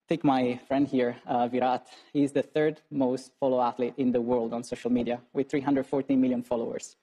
Take my friend here, Virat. He's the third most followed athlete in the world on social media with 314 million followers.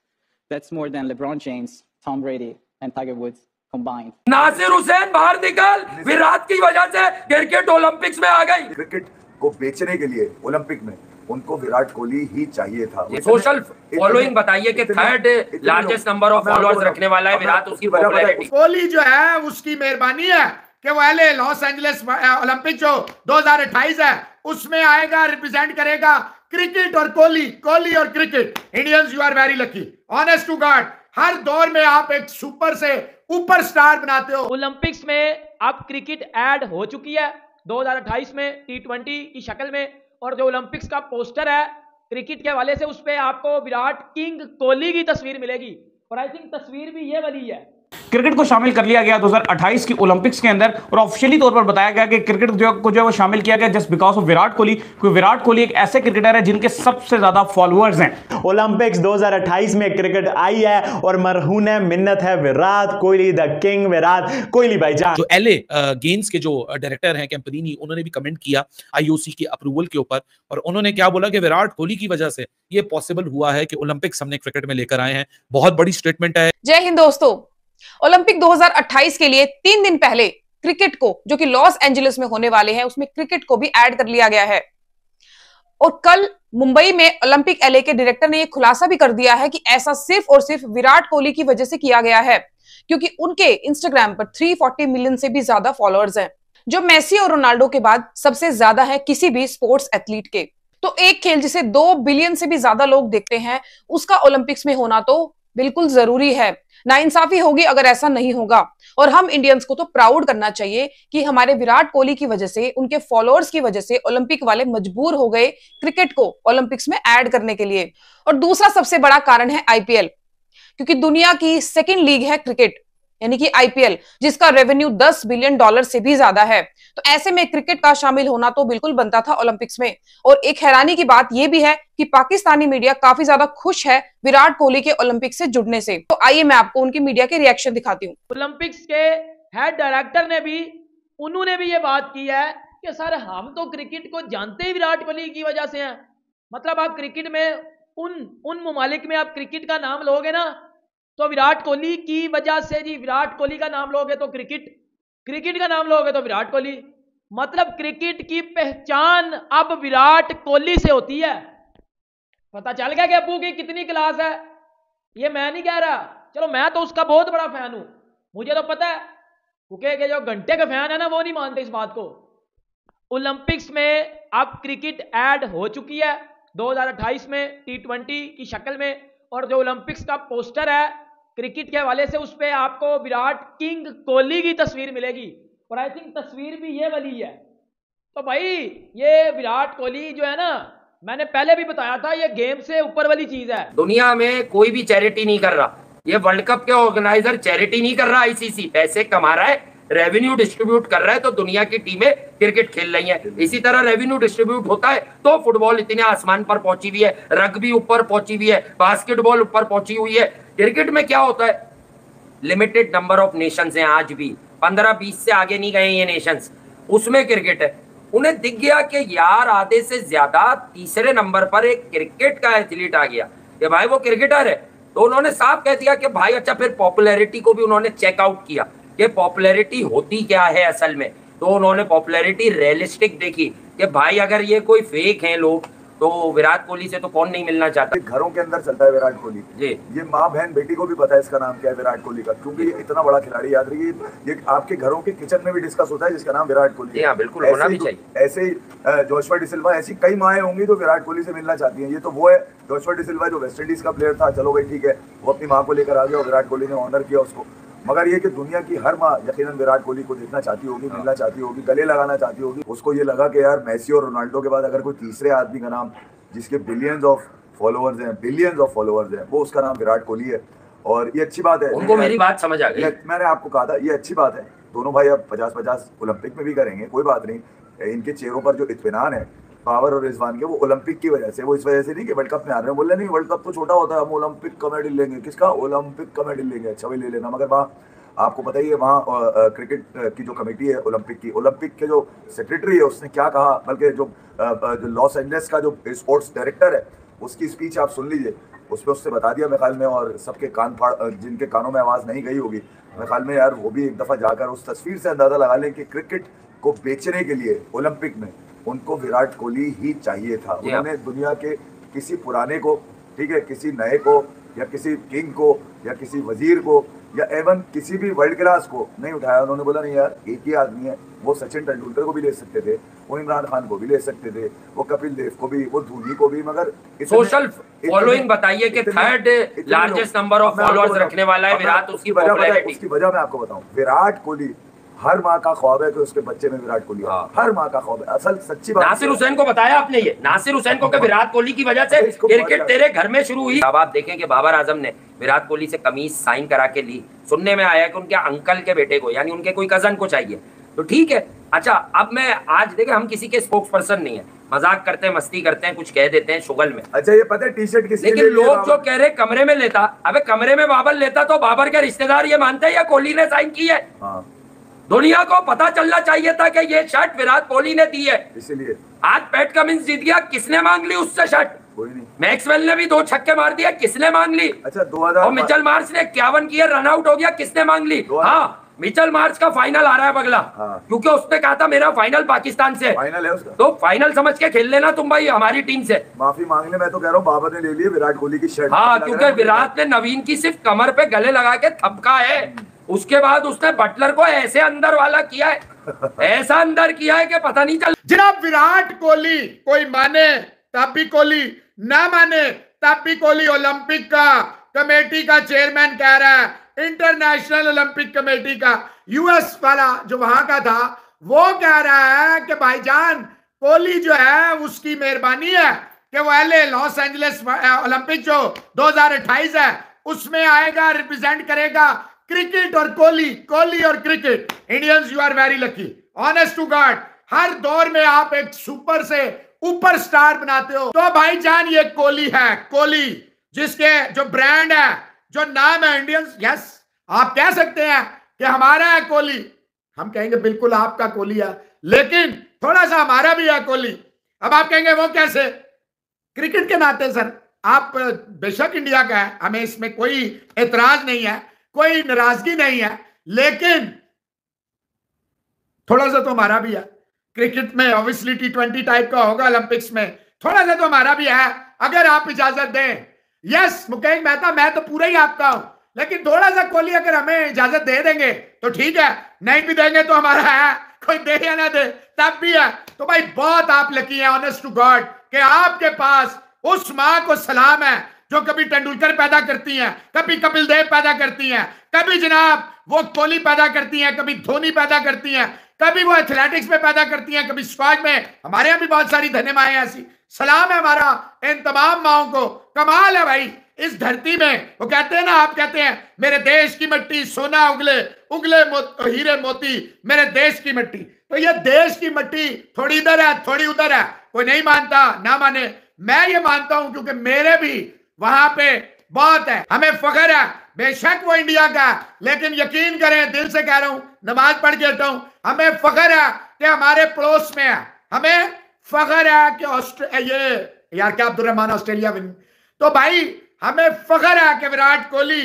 That's more than LeBron James, Tom Brady, and Tiger Woods combined. Nasir Hussain बाहर निकल, विराट की वजह से cricket Olympics में आ गई। Cricket को बेचने के लिए ओलंपिक में उनको विराट कोहली ही चाहिए था। सोशल फॉलोइंग बताइए कि third largest number of followers रखने वाला है विराट, उसकी पॉपुलैरिटी। कोहली जो है उसकी मेहरबानी है कि वो एलए लॉस एंजलिस ओलंपिक जो 2028 है उसमें आएगा, रिप्रेजेंट करेगा क्रिकेट और कोहली और cricket. Indians you are very lucky, honest to god. हर दौर में आप एक सुपर से ऊपर स्टार बनाते हो। ओलंपिक्स में अब क्रिकेट ऐड हो चुकी है 2028 में T20 की शक्ल में, और जो ओलंपिक्स का पोस्टर है क्रिकेट के हवाले से उस पे आपको विराट किंग कोहली की तस्वीर मिलेगी, और आई थिंक तस्वीर भी ये वाली है। क्रिकेट को शामिल कर लिया गया 2028 की ओलंपिक्स के अंदर, और ऑफिशियली तौर पर बताया गया कि क्रिकेट जो है वो शामिल किया गया just because of Virat Kohli, क्योंकि विराट कोहली एक ऐसे क्रिकेटर है जिनके सबसे ज्यादा फॉलोअर्स हैं। ओलंपिक्स 2028 में क्रिकेट आई है और मरहून मिन्नत है विराट कोहली, द किंग विराट कोहली भाईजान। जो एलए गेम्स के जो डायरेक्टर हैं कैंपनीनी, उन्होंने भी कमेंट किया आईओसी की अप्रूवल के ऊपर, और उन्होंने क्या बोला कि विराट कोहली की वजह से ये पॉसिबल हुआ है कि ओलंपिक्स हमने क्रिकेट में लेकर आए हैं। बहुत बड़ी स्टेटमेंट है। जय हिंद दोस्तों। ओलंपिक 2028 के लिए 3 दिन पहले क्रिकेट को, जो कि लॉस एंजलिस में होने वाले हैं, उसमें क्रिकेट को भी ऐड कर लिया गया है। और कल मुंबई में ओलंपिक एलए के डायरेक्टर ने यह खुलासा भी कर दिया है कि ऐसा सिर्फ और सिर्फ विराट कोहली की वजह से किया गया है, क्योंकि उनके इंस्टाग्राम पर 340 मिलियन से भी ज्यादा फॉलोअर्स हैं, जो मेसी और रोनाल्डो के बाद सबसे ज्यादा है किसी भी स्पोर्ट्स एथलीट के। तो एक खेल जिसे 2 बिलियन से भी ज्यादा लोग देखते हैं, उसका ओलंपिक्स में होना तो बिल्कुल जरूरी है। नाइंसाफी होगी अगर ऐसा नहीं होगा, और हम इंडियंस को तो प्राउड करना चाहिए कि हमारे विराट कोहली की वजह से, उनके फॉलोअर्स की वजह से ओलंपिक वाले मजबूर हो गए क्रिकेट को ओलंपिक्स में ऐड करने के लिए। और दूसरा सबसे बड़ा कारण है आईपीएल, क्योंकि दुनिया की सेकंड लीग है क्रिकेट, यानी कि आईपीएल, जिसका रेवेन्यू $10 बिलियन से भी ज्यादा है। तो ऐसे में क्रिकेट का शामिल होना तो बिल्कुल बनता था ओलंपिक्स में। और एक हैरानी की बात यह भी है कि पाकिस्तानी मीडिया काफी ज्यादा खुश है विराट कोहली के ओलंपिक से जुड़ने से। तो आइए मैं आपको उनकी मीडिया के रिएक्शन दिखाती हूँ। ओलंपिक्स के हेड डायरेक्टर ने भी, उन्होंने भी ये बात की है कि सर हम तो क्रिकेट को जानते ही विराट कोहली की वजह से हैं। मतलब आप क्रिकेट में उन ममालिक में आप क्रिकेट का नाम लोगे ना, तो विराट कोहली की वजह से जी, विराट कोहली का नाम लोगे तो क्रिकेट का नाम लोगे तो विराट कोहली। मतलब क्रिकेट की पहचान अब विराट कोहली से होती है। पता चल गया कि अब्बू की कितनी क्लास है। ये मैं नहीं कह रहा, चलो मैं तो उसका बहुत बड़ा फैन हूं, मुझे तो पता है, क्योंकि जो घंटे का फैन है ना वो नहीं मानते इस बात को। ओलंपिक्स में अब क्रिकेट ऐड हो चुकी है 2028 में T20 की शक्ल में, और जो ओलंपिक्स का पोस्टर है क्रिकेट के हवाले से उस पे आपको विराट किंग कोहली की तस्वीर मिलेगी, और आई थिंक तस्वीर भी ये वाली है। तो भाई ये विराट कोहली जो है ना, मैंने पहले भी बताया था, ये गेम से ऊपर वाली चीज है। दुनिया में कोई भी चैरिटी नहीं कर रहा, ये वर्ल्ड कप के ऑर्गेनाइजर चैरिटी नहीं कर रहा, आईसीसी पैसे कमा रहा है, रेवेन्यू डिस्ट्रीब्यूट कर रहा है, तो दुनिया की टीमें क्रिकेट खेल रही हैं। इसी तरह रेवेन्यू डिस्ट्रीब्यूट होता है तो फुटबॉल इतने आसमान पर पहुंची हुई है, रग्बी ऊपर पहुंची हुई है, बास्केटबॉल ऊपर पहुंची हुई है। क्रिकेट में क्या होता है, लिमिटेड नंबर ऑफ नेशंस हैं, आज भी 15-20 से आगे नहीं गए ये नेशंस, उसमें क्रिकेट है। उन्हें दिख गया कि यार आधे से ज्यादा तीसरे नंबर पर एक क्रिकेट का एथलीट आ गया कि भाई वो क्रिकेटर है, तो उन्होंने साफ कह दिया कि भाई अच्छा, फिर पॉपुलैरिटी को भी उन्होंने चेकआउट किया कि पॉपुलैरिटी होती क्या है असल में। तो उन्होंने पॉपुलैरिटी रियलिस्टिक देखी कि भाई अगर ये कोई फेक हैं लोग, तो विराट कोहली से तो कौन नहीं मिलना चाहता। घरों के अंदर चलता है विराट कोहली जी, ये माँ बहन बेटी को भी पता है इसका नाम क्या है विराट कोहली का, क्योंकि ये इतना बड़ा खिलाड़ी, याद रखिए ये आपके घरों के किचन में भी डिस्कस होता है जिसका नाम विराट कोहली है। बिल्कुल होना भी चाहिए। ऐसे ही जोशुआ डिसिल्वा, ऐसी कई माएँ होंगी जो विराट कोहली से मिलना चाहती है। ये तो वो है जोशुआ डिसिल्वा जो वेस्ट इंडीज का प्लेयर था, चलो भाई ठीक है, वो अपनी माँ को लेकर आ गया और विराट कोहली ने ऑनर किया उसको। मगर ये कि दुनिया की हर माँ यकीनन विराट कोहली को देखना चाहती होगी, मिलना चाहती होगी, गले लगाना चाहती होगी। उसको ये लगा कि यार मेसी और रोनाल्डो के बाद अगर कोई तीसरे आदमी का नाम जिसके बिलियंस ऑफ फॉलोअर्स हैं, वो उसका नाम विराट कोहली है। और ये अच्छी बात है, उनको मेरी बात समझ आ गई। मैंने आपको कहा था ये अच्छी बात है। दोनों भाई अब 50-50 ओलंपिक में भी करेंगे, कोई बात नहीं। इनके चेहरों पर जो इत्मीनान है पावर और रिजवान के, वो ओलंपिक की वजह से, वो इस वजह से नहीं कि वर्ल्ड कप में आ रहे हैं। बोल रहे नहीं वर्ल्ड कप तो छोटा होता है, हम ओलंपिक का मेडल लेंगे। किसका? ओलंपिक का मेडल लेंगे। अच्छा भाई ले लेना, मगर आपको पता ही है वहाँ क्रिकेट की जो कमेटी है ओलंपिक की, ओलंपिक के जो सेक्रेटरी है उसने क्या कहा, बल्कि जो लॉस एंजल्स का जो स्पोर्ट्स डायरेक्टर है उसकी स्पीच आप सुन लीजिए, उसमें उससे बता दिया मेरे ख्याल में, और सबके कान फाड़, जिनके कानों में आवाज़ नहीं गई होगी मेरे ख्याल में यार, वो भी एक दफ़ा जाकर उस तस्वीर से अंदाज़ा लगा लें कि क्रिकेट को बेचने के लिए ओलंपिक में उनको विराट कोहली ही चाहिए था। उन्होंने दुनिया के किसी पुराने को, ठीक है, किसी नए को या किसी किंग को या किसी वजीर को या एवन किसी भी वर्ल्ड क्लास को नहीं उठाया। उन्होंने बोला नहीं यार, एक ही आदमी है, वो सचिन तेंदुलकर को भी ले सकते थे, वो इमरान खान को भी ले सकते थे, वो कपिल देव को भी, वो धोनी को भी, मगर सोशल फॉलोइंग बताइए कि third largest number of followers रखने वाला है विराट, उसकी पॉपुलैरिटी। उसकी वजह मैं आपको बताऊं, विराट कोहली हर माँ का ख्वाब है कि उसके बच्चे में विराट कोहली हो, हर माँ का ख्वाब है, असल सच्ची बात। नासिर हुसैन को बताया आपने, ये नासिर हुसैन को कि विराट कोहली की वजह से क्रिकेट तेरे घर में शुरू हुई। अब आप देखें कि बाबर आजम ने विराट कोहली से कमीज साइन करा के ली, सुनने में आया कि उनके अंकल के बेटे को यानी उनके कोई कजन को चाहिए, तो ठीक है। अच्छा, अब मैं आज देखे हम किसी के स्पोक्स पर्सन नहीं है, मजाक करते हैं, मस्ती करते हैं, कुछ कह देते हैं शुगल में। अच्छा, ये पता है टी शर्ट किसके लिए? लेकिन लोग जो कह रहे कमरे में लेता, अबे कमरे में बाबर लेता तो बाबर के रिश्तेदार ये मानते हैं या कोहली ने साइन की है? दुनिया को पता चलना चाहिए था कि ये शर्ट विराट कोहली ने दी है, इसलिए आज पैट कमिंस जीत गया, किसने मांग ली उससे शर्ट? कोई नहीं। मैक्सवेल ने भी 2 छक्के मार दिया, किसने मांग ली? अच्छा, 2000 और मिचेल मार्श ने 51 किए, रन आउट हो गया, किसने मांग ली? हाँ, मिचेल मार्श का फाइनल आ रहा है बगला, क्योंकि उसने कहा था मेरा फाइनल पाकिस्तान से, फाइनल है उसका, तो फाइनल समझ के खेल लेना तुम भाई हमारी टीम से। माफी मांग ले, मैं तो कह रहा हूँ बाबर ने ले लिए विराट कोहली की शर्ट। हाँ, क्योंकि विराट ने नवीन की सिर्फ कमर पे गले लगा के थपका है, उसके बाद उसने बटलर को ऐसे अंदर वाला किया है, ऐसा अंदर किया है कि पता नहीं चल। जनाब, विराट कोहली कोई माने तब भी कोहली, ना माने तब भी कोहली ओलंपिक का कमेटी का चेयरमैन कह रहा है, इंटरनेशनल ओलंपिक कमेटी का, यूएस वाला जो वहां का था, वो कह रहा है कि भाईजान कोहली जो है उसकी मेहरबानी है कि वो लॉस एंजलिस ओलंपिक जो 2028 है उसमें आएगा, रिप्रेजेंट करेगा क्रिकेट और कोहली और cricket. Indians you are very lucky, honest to god, हर दौर में आप एक सुपर से ऊपर स्टार बनाते हो। तो भाईजान ये कोहली है, कोहली जिसके जो ब्रांड है, जो नाम है इंडियंस, यस आप कह सकते हैं कि हमारा है कोहली, हम कहेंगे बिल्कुल आपका कोहली है, लेकिन थोड़ा सा हमारा भी है कोहली। अब आप कहेंगे वो कैसे? क्रिकेट के नाते सर, आप बेशक इंडिया का है, हमें इसमें कोई एतराज नहीं है, कोई नाराजगी नहीं है, लेकिन थोड़ा सा तो हमारा भी है। क्रिकेट में ऑब्वियसली T20 टाइप का होगा, ओलंपिक्स में थोड़ा सा तो हमारा भी है, अगर आप इजाजत दें। यस मुकेश मेहता, मैं तो पूरा ही आपका हूं, लेकिन थोड़ा सा कोहली अगर हमें इजाजत दे देंगे तो ठीक है, नहीं भी देंगे तो हमारा है, कोई दे या ना दे तब भी है। तो भाई बहुत आप लकी हैं, ऑनेस्ट टू गॉड, कि आपके पास उस मां को सलाम है जो कभी तेंदुलकर पैदा करती हैं, कभी कपिल देव पैदा करती हैं, कभी जनाब वो कोहली पैदा करती हैं, कभी धोनी पैदा करती हैं, कभी वो एथलेटिक्स में पैदा करती हैं, कभी स्क्वाश में। हमारे यहाँ भी बहुत सारी धन्य माएं ऐसी। सलाम है हमारा इन तमाम माओं को, कमाल है भाई इस धरती में। वो कहते हैं ना, आप कहते हैं मेरे देश की मिट्टी सोना उगले उगले हीरे मोती, मेरे देश की मिट्टी। तो ये देश की मिट्टी थोड़ी इधर है थोड़ी उधर है, कोई नहीं मानता ना माने, मैं ये मानता हूं क्योंकि मेरे भी वहां पे बहुत है, हमें फख्र है। बेशक वो इंडिया का, लेकिन यकीन करें, दिल से कह रहा हूं, नमाज पढ़ के हटा हूं, हमें फख्र है कि हमारे पड़ोस में है, हमें फख्र है कि ये यार क्या अब्दुल रहमान ऑस्ट्रेलिया विन। तो भाई हमें फख्र है कि विराट कोहली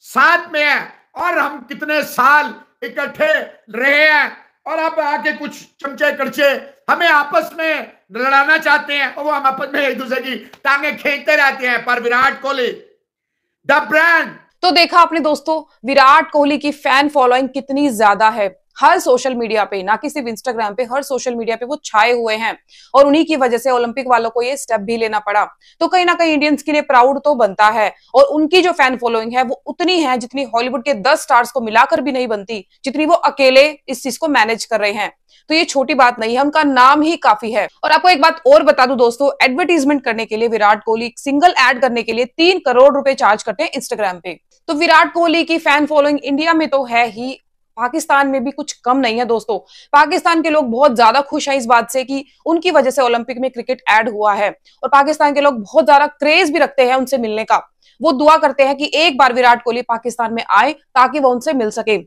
साथ में है, और हम कितने साल इकट्ठे रहे हैं, और अब आके कुछ चमचे कड़चे हमें आपस में लड़ाना चाहते हैं, और वो हम आपस में एक दूसरे की टांगे खींचते रहते हैं। पर विराट कोहली द ब्रांड। तो देखा आपने दोस्तों, विराट कोहली की फैन फॉलोइंग कितनी ज्यादा है। हर सोशल मीडिया पे, ना कि सिर्फ इंस्टाग्राम पे, हर सोशल मीडिया पे वो छाए हुए हैं, और उन्हीं की वजह से ओलंपिक वालों को ये स्टेप भी लेना पड़ा। तो कहीं ना कहीं इंडियंस के लिए प्राउड तो बनता है, और उनकी जो फैन फॉलोइंग है वो उतनी है जितनी हॉलीवुड के 10 स्टार्स को मिलाकर भी नहीं बनती, जितनी वो अकेले इस चीज को मैनेज कर रहे हैं। तो ये छोटी बात नहीं है, उनका नाम ही काफी है। और आपको एक बात और बता दूं दोस्तों, एडवर्टीजमेंट करने के लिए विराट कोहली एक सिंगल एड करने के लिए 3 करोड़ रुपए चार्ज करते हैं इंस्टाग्राम पे। तो विराट कोहली की फैन फॉलोइंग इंडिया में तो है ही, पाकिस्तान में भी कुछ कम नहीं है दोस्तों। पाकिस्तान के लोग बहुत ज्यादा खुश हैं इस बात से कि उनकी वजह से ओलंपिक में क्रिकेट ऐड हुआ है, और पाकिस्तान के लोग बहुत ज्यादा क्रेज भी रखते हैं उनसे मिलने का। वो दुआ करते हैं कि एक बार विराट कोहली पाकिस्तान में आए ताकि वो उनसे मिल सके।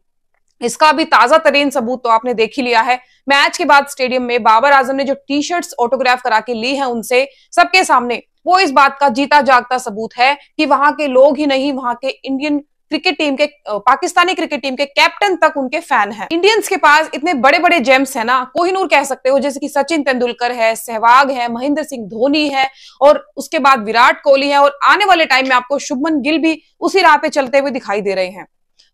इसका भी ताजा तरीन सबूत तो आपने देख ही लिया है। मैच के बाद स्टेडियम में बाबर आजम ने जो टी शर्ट्स ऑटोग्राफ करा के ली है उनसे सबके सामने, वो इस बात का जीता जागता सबूत है कि वहां के लोग ही नहीं, वहां के इंडियन क्रिकेट टीम के, पाकिस्तानी क्रिकेट टीम के कैप्टन तक उनके फैन हैं। इंडियंस के पास इतने बड़े बड़े जेम्स है ना, कोहिनूर कह सकते हो, जैसे कि सचिन तेंदुलकर है, सहवाग है, महेंद्र सिंह धोनी है, और उसके बाद विराट कोहली है, और आने वाले टाइम में आपको शुभमन गिल भी उसी राह पे चलते हुए दिखाई दे रहे हैं।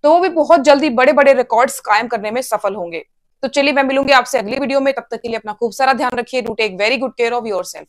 तो वो भी बहुत जल्दी बड़े बड़े रिकॉर्ड्स कायम करने में सफल होंगे। तो चलिए मैं मिलूंगी आपसे अगली वीडियो में, तब तक के लिए अपना खूब सारा ध्यान रखिए। Do take very good care of yourself.